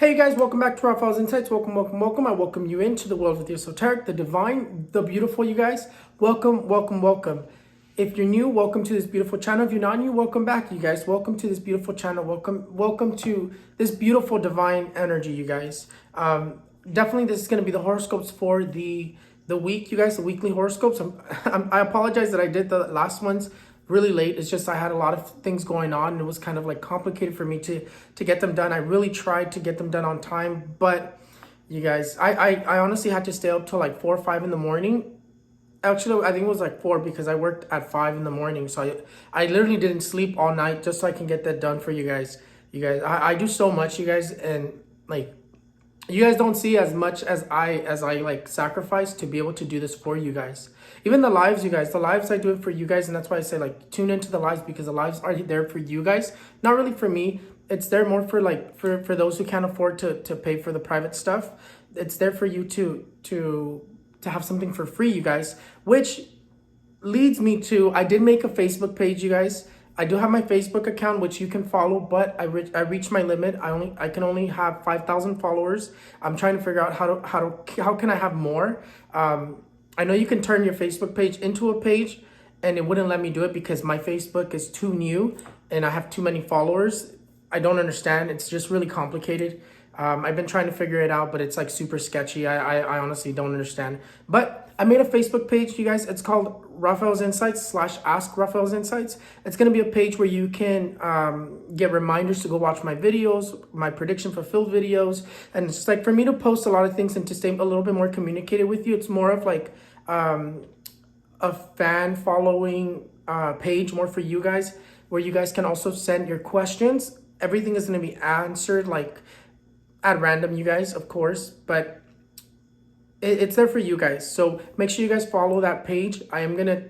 Hey guys, welcome back to Raphaelsinsights. Welcome. I welcome you into the world of the esoteric, the divine, the beautiful, you guys. Welcome. If you're new, welcome to this beautiful channel. If you're not new, welcome back, you guys. Welcome to this beautiful channel. Welcome to this beautiful divine energy, you guys. Definitely, this is going to be the horoscopes for the week, you guys. The weekly horoscopes. I apologize that I did the last ones really late. It's just I had a lot of things going on and it was kind of like complicated for me to get them done. I really tried to get them done on time, but you guys, I honestly had to stay up till like 4 or 5 in the morning. Actually, I think it was like 4 because I worked at 5 in the morning. So I literally didn't sleep all night just so I can get that done for you guys. I do so much, you guys, and like you guys don't see as much as I like sacrifice to be able to do this for you guys. Even the lives, you guys, the lives I do it for you guys, and that's why I say like tune into the lives, because the lives are there for you guys, not really for me. It's there more for like for those who can't afford to pay for the private stuff. It's there for you to have something for free, you guys, which leads me to, I did make a Facebook page, you guys. I do have my Facebook account, which you can follow, but I reached my limit. I can only have 5,000 followers. I'm trying to figure out how can I have more. I know you can turn your Facebook page into a page, and it wouldn't let me do it because my Facebook is too new and I have too many followers. I don't understand. It's just really complicated. I've been trying to figure it out, but it's like super sketchy. I honestly don't understand. But I made a Facebook page, you guys. It's called Raphaelsinsights / Ask Raphaelsinsights. It's going to be a page where you can get reminders to go watch my videos, my prediction fulfilled videos. And it's just like for me to post a lot of things and to stay a little bit more communicated with you. It's more of like a fan following page more for you guys, where you guys can also send your questions. Everything is going to be answered like at random, you guys, of course, but it's there for you guys. So make sure you guys follow that page. I am going to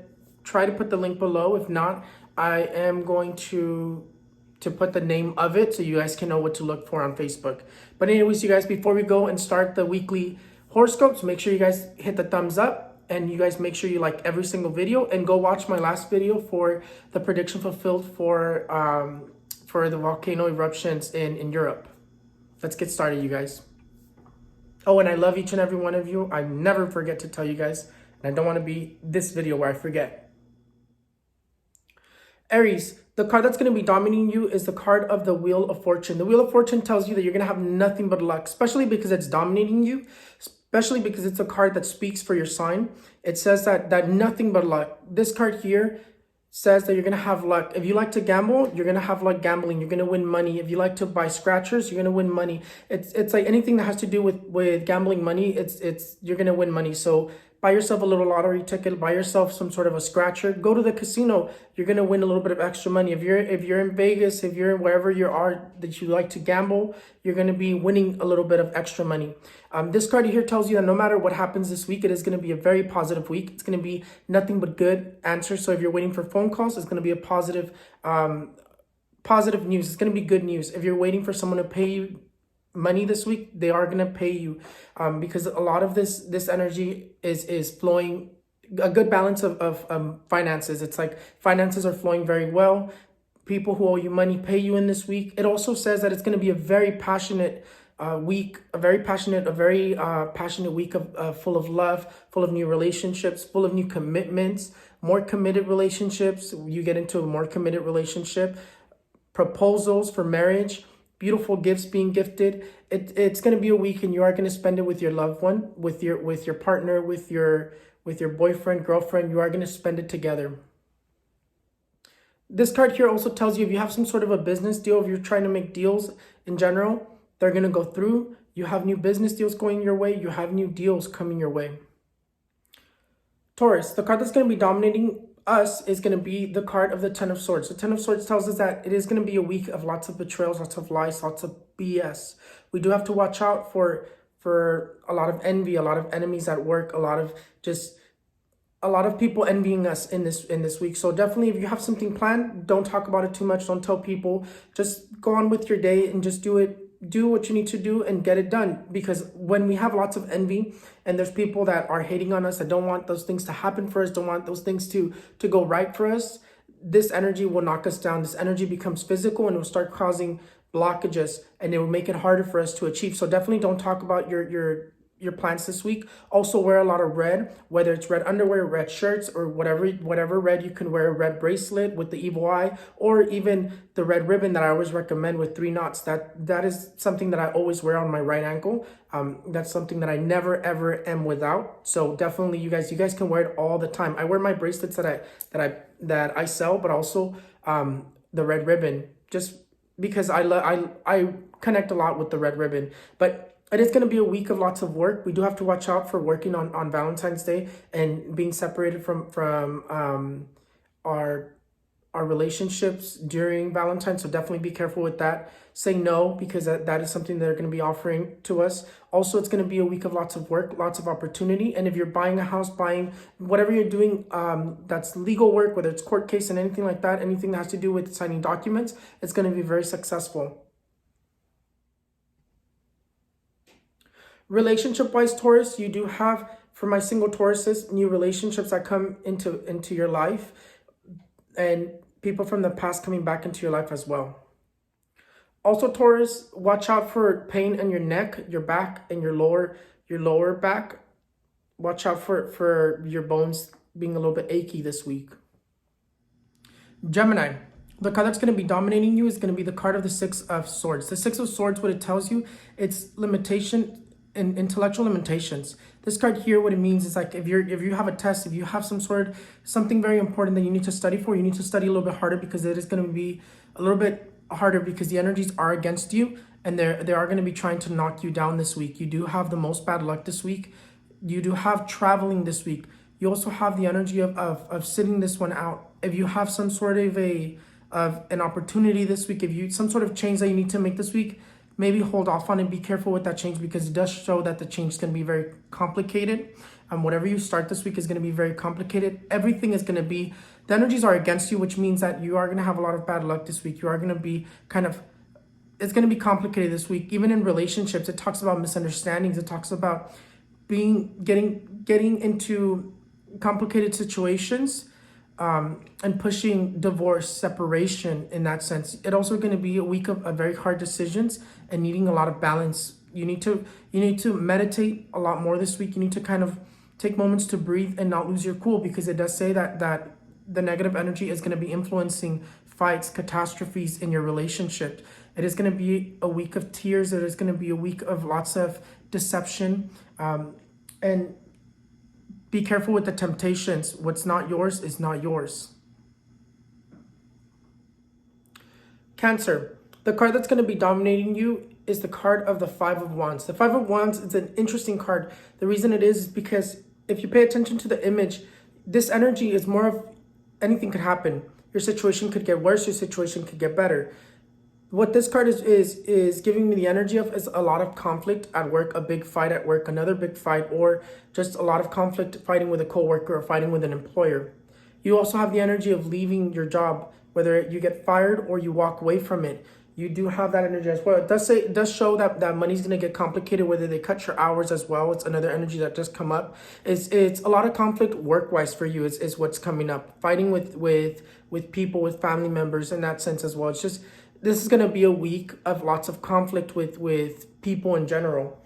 try to put the link below. If not, I am going to put the name of it so you guys can know what to look for on Facebook. But anyways, you guys, before we go and start the weekly horoscopes, make sure you guys hit the thumbs up, and you guys make sure you like every single video, and go watch my last video for the prediction fulfilled for the volcano eruptions in Europe. Let's get started, you guys. Oh, and I love each and every one of you. I never forget to tell you guys, and I don't want to be this video where I forget. Aries, the card that's going to be dominating you is the card of the Wheel of Fortune. The Wheel of Fortune tells you that you're going to have nothing but luck, especially because it's dominating you, especially because it's a card that speaks for your sign. It says that nothing but luck. This card here says that you're going to have luck. If you like to gamble, you're going to have luck gambling. You're going to win money. If you like to buy scratchers, you're going to win money. It's like anything that has to do with gambling money, you're going to win money. So buy yourself a little lottery ticket, buy yourself some sort of a scratcher, go to the casino. You're going to win a little bit of extra money. If you're in Vegas, if you're wherever you are that you like to gamble, you're going to be winning a little bit of extra money. This card here tells you that no matter what happens this week, it is going to be a very positive week. It's going to be nothing but good answers. So if you're waiting for phone calls, it's going to be a positive news. It's going to be good news. If you're waiting for someone to pay you money this week, they are going to pay you, because a lot of this energy is flowing, a good balance of finances. It's like finances are flowing very well. People who owe you money pay you in this week. It also says that it's going to be a very passionate week, a very passionate week of full of love, full of new relationships, full of new commitments, more committed relationships. You get into a more committed relationship, proposals for marriage, beautiful gifts being gifted. It's going to be a week, and you are going to spend it with your loved one, with your partner, with your boyfriend, girlfriend. You are going to spend it together. This card here also tells you if you have some sort of a business deal, if you're trying to make deals in general, they're going to go through. You have new business deals going your way. You have new deals coming your way. Taurus, the card that's going to be dominating us is going to be the card of the Ten of Swords. The Ten of Swords tells us that it is going to be a week of lots of betrayals, lots of lies, lots of BS. We do have to watch out for a lot of envy, a lot of enemies at work, a lot of people envying us in this week. So definitely, if you have something planned, don't talk about it too much. Don't tell people. Just go on with your day and just do it. Do what you need to do and get it done. Because when we have lots of envy and there's people that are hating on us, that don't want those things to happen for us, don't want those things to go right for us, this energy will knock us down. This energy becomes physical and will start causing blockages, and it will make it harder for us to achieve. So definitely don't talk about your plans this week. Also wear a lot of red, whether it's red underwear, red shirts, or whatever red. You can wear a red bracelet with the evil eye, or even the red ribbon that I always recommend with 3 knots. That is something that I always wear on my right ankle. That's something that I never ever am without. So definitely you guys can wear it all the time. I wear my bracelets that I sell, but also the red ribbon, just because I connect a lot with the red ribbon. But it is going to be a week of lots of work. We do have to watch out for working on Valentine's Day and being separated from our relationships during Valentine's. So definitely be careful with that. Say no, because that is something they're going to be offering to us. Also, it's going to be a week of lots of work, lots of opportunity. And if you're buying a house, buying whatever you're doing, that's legal work, whether it's court case and anything like that, anything that has to do with signing documents, it's going to be very successful. Relationship wise, Taurus, you do have, for my single Tauruses, new relationships that come into your life, and people from the past coming back into your life as well. Also, Taurus, watch out for pain in your neck, your back, and your lower back. Watch out for your bones being a little bit achy this week. Gemini, the card that's going to be dominating you is going to be the card of the 6 of Swords. The 6 of Swords, what it tells you, it's limitation and intellectual limitations. This card here, what it means is like if you have a test, if you have something very important that you need to study for, you need to study a little bit harder, because it is going to be a little bit harder because the energies are against you, and they are going to be trying to knock you down this week. You do have the most bad luck this week. You do have traveling this week. You also have the energy of sitting this one out. If you have some sort of an opportunity this week, if you some sort of change that you need to make this week, maybe hold off on it. Be careful with that change, because it does show that the change is going to be very complicated. Whatever you start this week is going to be very complicated. Everything is going to be, the energies are against you, which means that you are going to have a lot of bad luck this week. You are going to be it's going to be complicated this week. Even in relationships, it talks about misunderstandings. It talks about getting into complicated situations, and pushing divorce, separation in that sense. It also going to be a week of very hard decisions and needing a lot of balance. You need to meditate a lot more this week. You need to kind of take moments to breathe and not lose your cool, because it does say that the negative energy is going to be influencing fights, catastrophes in your relationship. It is going to be a week of tears. It is going to be a week of lots of deception, and be careful with the temptations. What's not yours is not yours. Cancer, the card that's going to be dominating you is the card of the 5 of Wands. The 5 of Wands is an interesting card. The reason it is because if you pay attention to the image, this energy is more of anything could happen. Your situation could get worse. Your situation could get better. What this card is giving me the energy of is a lot of conflict at work, a big fight at work, another big fight, or just a lot of conflict fighting with a coworker or fighting with an employer. You also have the energy of leaving your job, whether you get fired or you walk away from it. You do have that energy as well. It does show that money's going to get complicated, whether they cut your hours as well. It's another energy that does come up. It's a lot of conflict work-wise for you is what's coming up. Fighting with people, with family members in that sense as well. It's just, this is going to be a week of lots of conflict with people in general.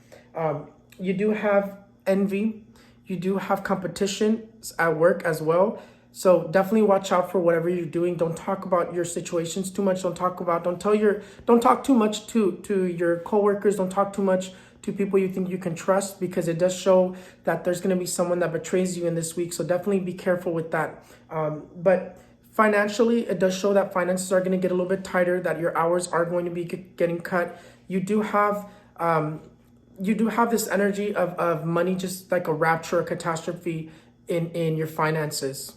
You do have envy. You do have competition at work as well. So definitely watch out for whatever you're doing. Don't talk about your situations too much. Don't talk too much to your coworkers. Don't talk too much to people you think you can trust, because it does show that there's going to be someone that betrays you in this week. So definitely be careful with that. But financially, it does show that finances are going to get a little bit tighter, that your hours are going to be getting cut. You do have this energy of money, just like a rapture, a catastrophe in your finances.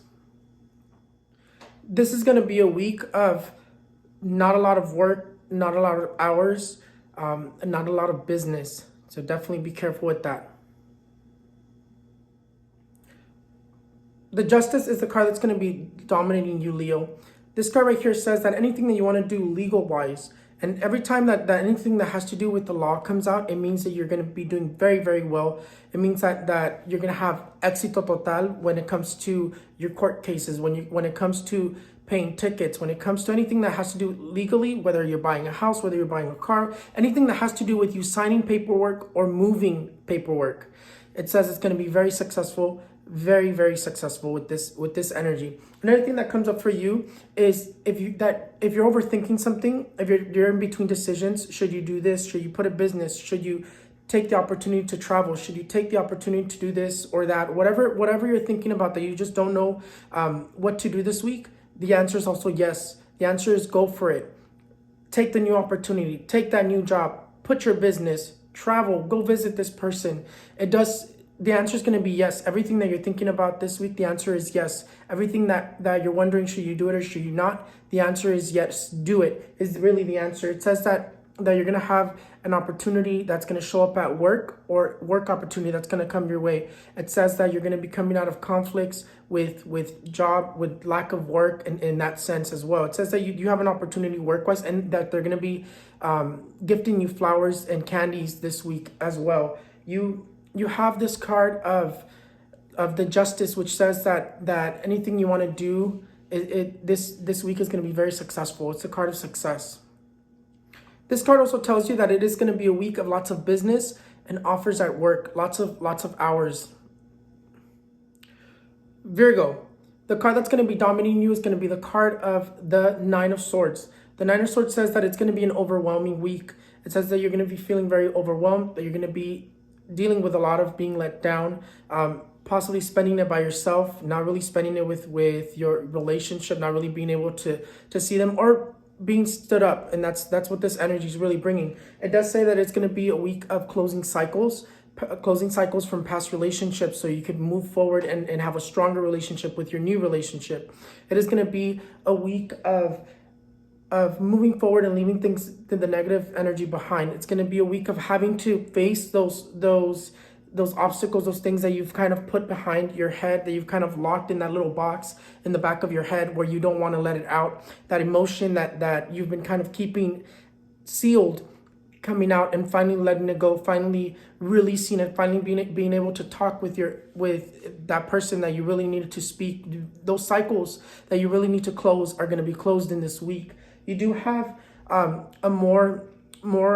This is going to be a week of not a lot of work, not a lot of hours, not a lot of business. So definitely be careful with that. The Justice is the card that's going to be dominating you, Leo. This card right here says that anything that you want to do legal-wise, and every time that anything that has to do with the law comes out, it means that you're going to be doing very, very well. It means that you're going to have éxito total when it comes to your court cases, when it comes to paying tickets, when it comes to anything that has to do legally, whether you're buying a house, whether you're buying a car, anything that has to do with you signing paperwork or moving paperwork. It says it's going to be very successful, very, very successful with this energy. Another thing that comes up for you is if you're overthinking something, if you're in between decisions, should you do this? Should you put a business? Should you take the opportunity to travel? Should you take the opportunity to do this or that? Whatever you're thinking about that you just don't know what to do this week, the answer is also yes. The answer is go for it. Take the new opportunity. Take that new job. Put your business. Travel. Go visit this person. The answer is going to be yes. Everything that you're thinking about this week, the answer is yes. Everything that you're wondering, should you do it or should you not? The answer is yes. Do it is really the answer. It says that you're going to have an opportunity that's going to show up at work, or work opportunity that's going to come your way. It says that you're going to be coming out of conflicts with lack of work, and in that sense as well. It says that you have an opportunity work-wise, and that they're going to be gifting you flowers and candies this week as well. You have this card of the Justice, which says that anything you want to do, this week is going to be very successful. It's a card of success. This card also tells you that it is going to be a week of lots of business and offers at work, lots of hours. Virgo, the card that's going to be dominating you is going to be the card of the Nine of Swords. The Nine of Swords says that it's going to be an overwhelming week. It says that you're going to be feeling very overwhelmed, that you're going to be dealing with a lot of being let down, possibly spending it by yourself, not really spending it with your relationship, not really being able to see them, or being stood up. And that's what this energy is really bringing. It does say that it's going to be a week of closing cycles from past relationships, so you could move forward and have a stronger relationship with your new relationship. It is going to be a week of moving forward and leaving things to the negative energy behind. It's going to be a week of having to face those obstacles, those things that you've kind of put behind your head, that you've kind of locked in that little box in the back of your head where you don't want to let it out. That emotion that you've been kind of keeping sealed, coming out and finally letting it go, finally releasing it, finally being able to talk with that person that you really needed to speak. Those cycles that you really need to close are going to be closed in this week. You do have a more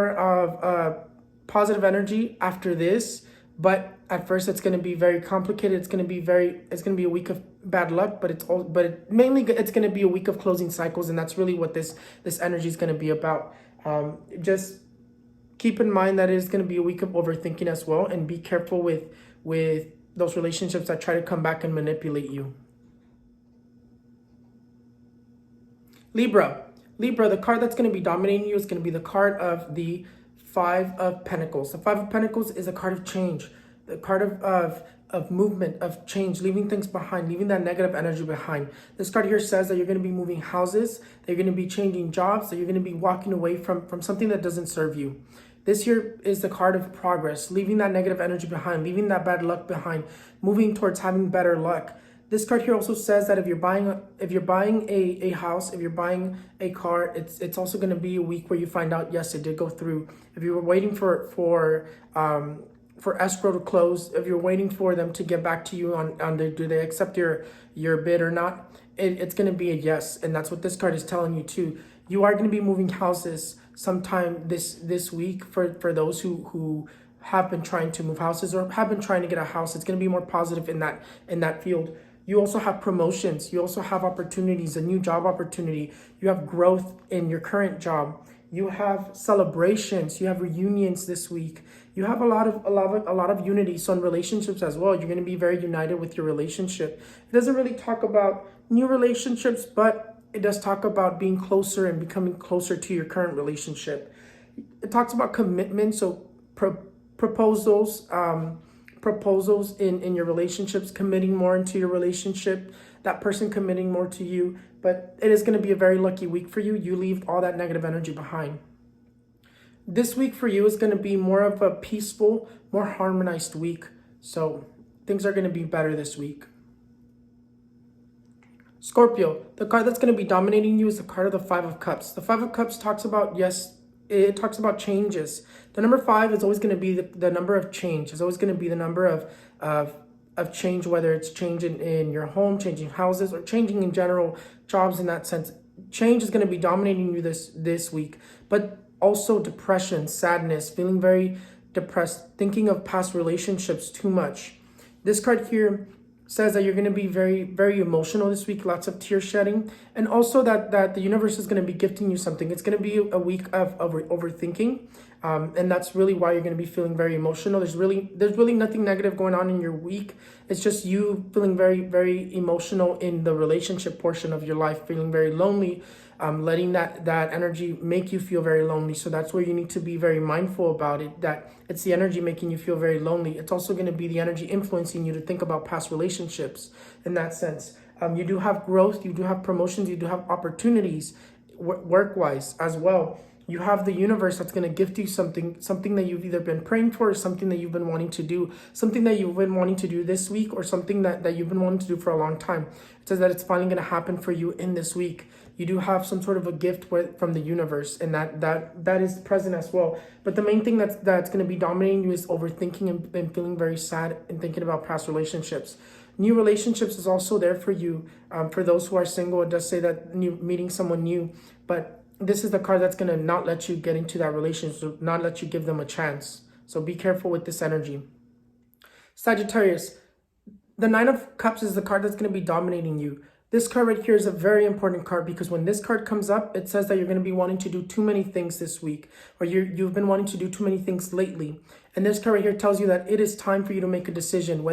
of positive energy after this, but at first it's going to be very complicated. It's going to be a week of bad luck, but mainly it's going to be a week of closing cycles, and that's really what this energy is going to be about. Just keep in mind that it is going to be a week of overthinking as well, and be careful with those relationships that try to come back and manipulate you. Libra, the card that's going to be dominating you is going to be the card of the Five of Pentacles. The Five of Pentacles is a card of change, the card of movement, of change, leaving things behind, leaving that negative energy behind. This card here says that you're going to be moving houses, that you're going to be changing jobs, that you're going to be walking away from something that doesn't serve you. This here is the card of progress, leaving that negative energy behind, leaving that bad luck behind, moving towards having better luck. This card here also says that if you're buying a house, if you're buying a car, it's also going to be a week where you find out, yes, it did go through. If you were waiting for escrow to close, if you're waiting for them to get back to you on do they accept your bid or not, it's going to be a yes. And that's what this card is telling you too. You are going to be moving houses sometime this week for those who have been trying to move houses or have been trying to get a house. It's going to be more positive in that field. You also have promotions. You also have opportunities, a new job opportunity. You have growth in your current job. You have celebrations. You have reunions this week. You have a lot of unity. So in relationships as well, you're going to be very united with your relationship. It doesn't really talk about new relationships, but it does talk about being closer and becoming closer to your current relationship. It talks about commitment, so proposals in your relationships, committing more into your relationship, that person committing more to you. But it is going to be a very lucky week for you. You leave all that negative energy behind. This week for you is going to be more of a peaceful, more harmonized week. So things are going to be better this week. Scorpio, the card that's going to be dominating you is the card of the Five of Cups. The Five of Cups talks about, yes, it talks about changes. The number 5 is always going to be the number of change. It's always going to be the number of of change, whether it's changing in your home, changing houses, or changing in general, jobs in that sense. Change is going to be dominating you this week, but also depression, sadness, feeling very depressed, thinking of past relationships too much. This card here says that you're going to be very, very emotional this week, lots of tear shedding, and also that the universe is going to be gifting you something. It's going to be a week of overthinking, and that's really why you're going to be feeling very emotional. There's really nothing negative going on in your week. It's just you feeling very, very emotional in the relationship portion of your life, feeling very lonely, letting that energy make you feel very lonely. So that's where you need to be very mindful about it, that it's the energy making you feel very lonely. It's also going to be the energy influencing you to think about past relationships in that sense. You do have growth, you do have promotions, you do have opportunities work-wise as well. You have the universe that's going to gift you something that you've either been praying for, or something that you've been wanting to do, something that you've been wanting to do this week, or something that you've been wanting to do for a long time. It says that it's finally going to happen for you in this week. You do have some sort of a gift from the universe, and that is present as well. But the main thing that's going to be dominating you is overthinking and feeling very sad and thinking about past relationships. New relationships is also there for you. For those who are single, it does say that meeting someone new, but this is the card that's going to not let you get into that relationship, not let you give them a chance. So be careful with this energy. Sagittarius, the Nine of Cups is the card that's going to be dominating you. This card right here is a very important card because when this card comes up, it says that you're going to be wanting to do too many things this week, or you've been wanting to do too many things lately. And this card right here tells you that it is time for you to make a decision,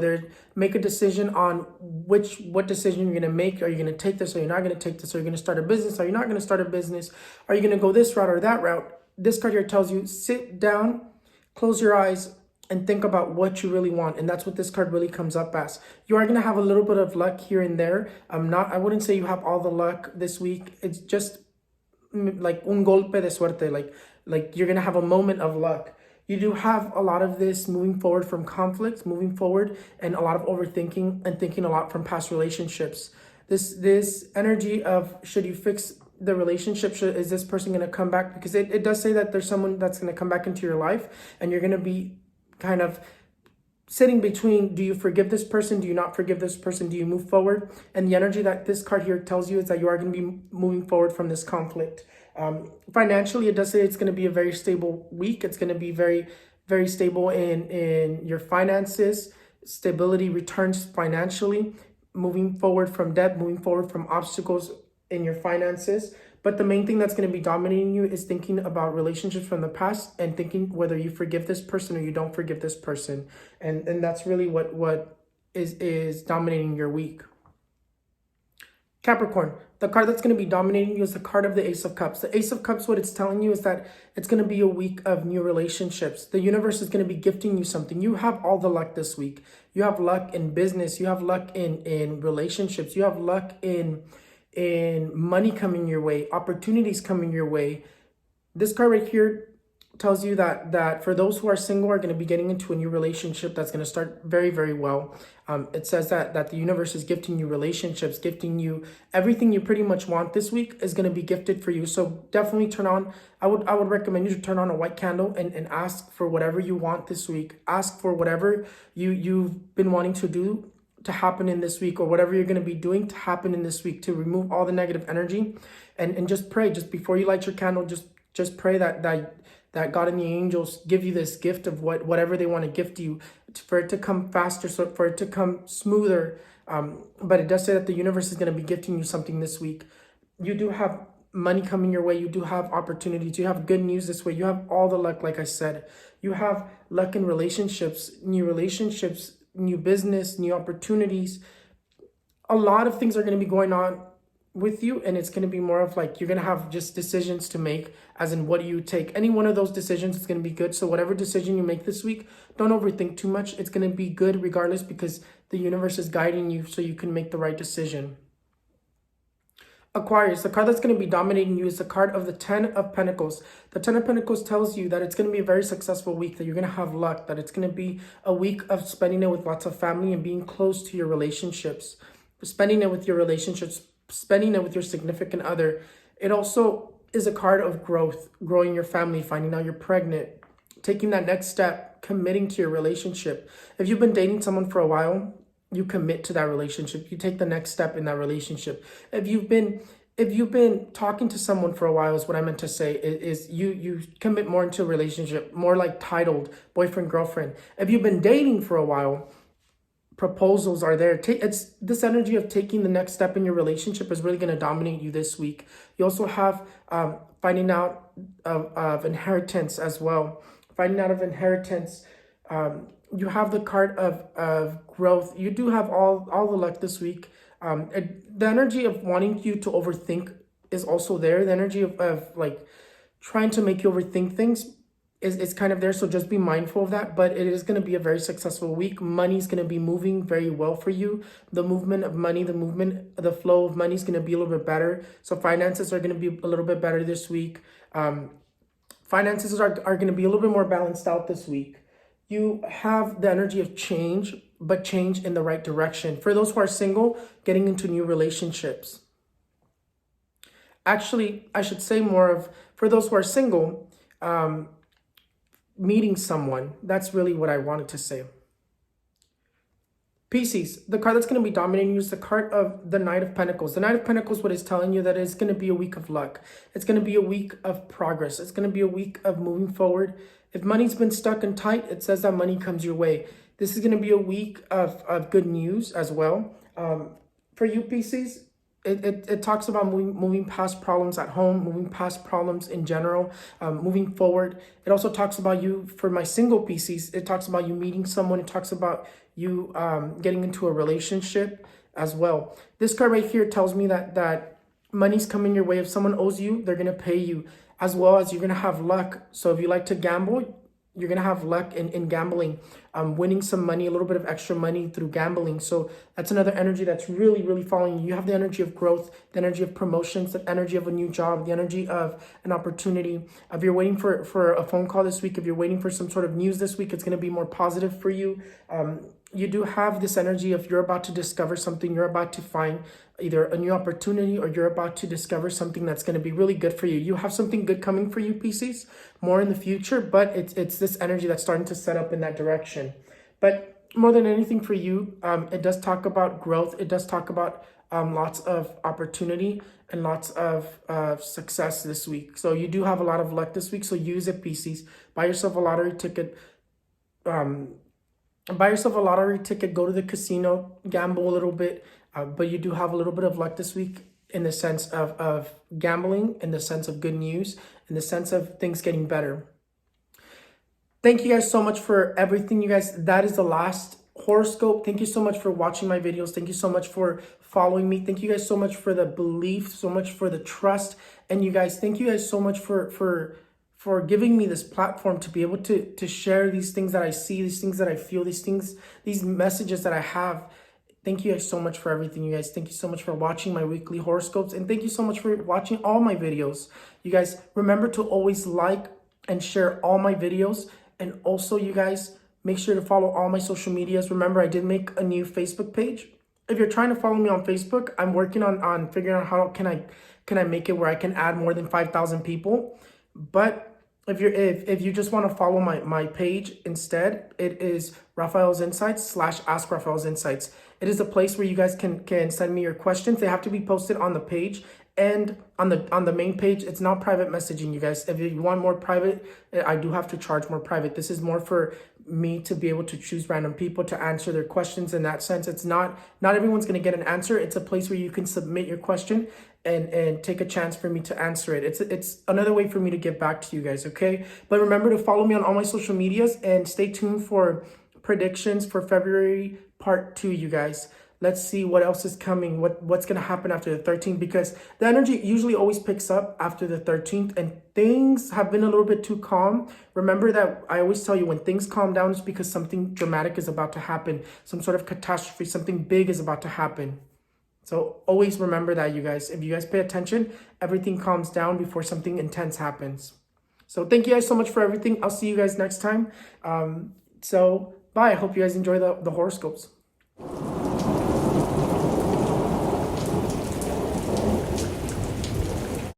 make a decision on what decision you're going to make. Are you going to take this, or you're not going to take this? Are you going to start a business? Are you not going to start a business? Are you going to go this route or that route? This card here tells you sit down, close your eyes, and think about what you really want. And that's what this card really comes up as. You are going to have a little bit of luck here and there. I wouldn't say you have all the luck this week. It's just like un golpe de suerte, like you're going to have a moment of luck. You do have a lot of this moving forward from conflicts, moving forward, and a lot of overthinking and thinking a lot from past relationships. This energy of should you fix the relationship, is this person going to come back? Because it does say that there's someone that's going to come back into your life, and you're going to be kind of sitting between, do you forgive this person? Do you not forgive this person? Do you move forward? And the energy that this card here tells you is that you are going to be moving forward from this conflict. Financially, it does say it's going to be a very stable week. It's going to be very, very stable in your finances, stability, returns financially, moving forward from debt, moving forward from obstacles in your finances. But the main thing that's going to be dominating you is thinking about relationships from the past and thinking whether you forgive this person or you don't forgive this person. And that's really what is dominating your week. Capricorn, the card that's going to be dominating you is the card of the Ace of Cups. The Ace of Cups, what it's telling you is that it's going to be a week of new relationships. The universe is going to be gifting you something. You have all the luck this week. You have luck in business. You have luck in relationships. You have luck in money coming your way, opportunities coming your way. This card right here tells you that for those who are single are going to be getting into a new relationship that's going to start very, very well. It says that the universe is gifting you relationships, gifting you everything you pretty much want this week is going to be gifted for you. So definitely turn on, I would recommend you to turn on a white candle and ask for whatever you want this week. Ask for whatever you've been wanting to do to happen in this week, or whatever you're going to be doing to happen in this week, to remove all the negative energy, and just pray. Just before you light your candle, just pray that God and the angels give you this gift of whatever they want to gift you, for it to come faster, so for it to come smoother. But it does say that the universe is going to be gifting you something this week. You do have money coming your way. You do have opportunities. You have good news this way. You have all the luck, like I said. You have luck in relationships, new business, new opportunities. A lot of things are going to be going on with you, and it's going to be more of like you're going to have just decisions to make, as in what do you take. Any one of those decisions is going to be good. So whatever decision you make this week, don't overthink too much. It's going to be good regardless, because the universe is guiding you so you can make the right decision. Aquarius, the card that's going to be dominating you is the card of the Ten of Pentacles. The Ten of Pentacles tells you that it's going to be a very successful week, that you're going to have luck, that it's going to be a week of spending it with lots of family and being close to your relationships, spending it with your significant other. It also is a card of growth, growing your family, finding out you're pregnant, taking that next step, committing to your relationship. If you've been dating someone for a while, you commit to that relationship. You take the next step in that relationship. If you've been talking to someone for a while, is what I meant to say, is you commit more into a relationship, more like titled boyfriend, girlfriend. If you've been dating for a while, proposals are there. It's this energy of taking the next step in your relationship is really going to dominate you this week. You also have finding out of inheritance as well. Finding out of inheritance. You have the card of growth. You do have all the luck this week. The energy of wanting you to overthink is also there. The energy of like trying to make you overthink things is kind of there. So just be mindful of that. But it is going to be a very successful week. Money is going to be moving very well for you. The movement of money, the flow of money is going to be a little bit better. So finances are going to be a little bit better this week. Finances are going to be a little bit more balanced out this week. You have the energy of change, but change in the right direction. For those who are single, getting into new relationships. Actually, I should say more of, for those who are single, meeting someone. That's really what I wanted to say. Pisces, the card that's going to be dominating you is the card of the Knight of Pentacles. The Knight of Pentacles, what is telling you that it's going to be a week of luck. It's going to be a week of progress. It's going to be a week of moving forward. If money's been stuck and tight, it says that money comes your way. This is going to be a week of good news as well. For you, Pisces, it talks about moving past problems at home, moving past problems in general, moving forward. It also talks about you, for my single Pisces, it talks about you meeting someone. It talks about you getting into a relationship as well. This card right here tells me that money's coming your way. If someone owes you, they're going to pay you, as well as you're going to have luck. So if you like to gamble, you're going to have luck in gambling, winning some money, a little bit of extra money through gambling. So that's another energy that's really, really following you. You have the energy of growth, the energy of promotions, the energy of a new job, the energy of an opportunity. If you're waiting for a phone call this week, if you're waiting for some sort of news this week, it's going to be more positive for you. You do have this energy of you're about to discover something, you're about to find either a new opportunity, or you're about to discover something that's going to be really good for you. You have something good coming for you, Pisces, more in the future, but it's this energy that's starting to set up in that direction. But more than anything for you, it does talk about growth. It does talk about lots of opportunity and lots of success this week. So you do have a lot of luck this week, so use it, Pisces. Buy yourself a lottery ticket. Buy yourself a lottery ticket, go to the casino, gamble a little bit, but you do have a little bit of luck this week in the sense of gambling, in the sense of good news, in the sense of things getting better. Thank you guys so much for everything, you guys. That is the last horoscope. Thank you so much for watching my videos. Thank you so much for following me. Thank you guys so much for the belief, so much for the trust. And you guys, thank you guys so much for giving me this platform to be able to share these things that I see, these things that I feel, these messages that I have. Thank you guys so much for everything, you guys. Thank you so much for watching my weekly horoscopes. And thank you so much for watching all my videos. You guys, remember to always like and share all my videos. And also, you guys, make sure to follow all my social medias. Remember, I did make a new Facebook page. If you're trying to follow me on Facebook, I'm working on figuring out how can I make it where I can add more than 5,000 people. But if you just want to follow my page instead, it is Raphaelsinsights / Ask Raphaelsinsights. It is a place where you guys can send me your questions. They have to be posted on the page and on the main page. It's not private messaging, you guys. If you want more private, I do have to charge more private. This is more for me to be able to choose random people to answer their questions. In that sense, it's not everyone's going to get an answer. It's a place where you can submit your question and take a chance for me to answer it. It's another way for me to get back to you guys, okay? But remember to follow me on all my social medias and stay tuned for predictions for February part 2, you guys. Let's see what else is coming, what's going to happen after the 13th, because the energy usually always picks up after the 13th and things have been a little bit too calm. Remember that I always tell you when things calm down, it's because something dramatic is about to happen, some sort of catastrophe, something big is about to happen. So always remember that, you guys. If you guys pay attention, everything calms down before something intense happens. So thank you guys so much for everything. I'll see you guys next time. So bye. I hope you guys enjoy the horoscopes.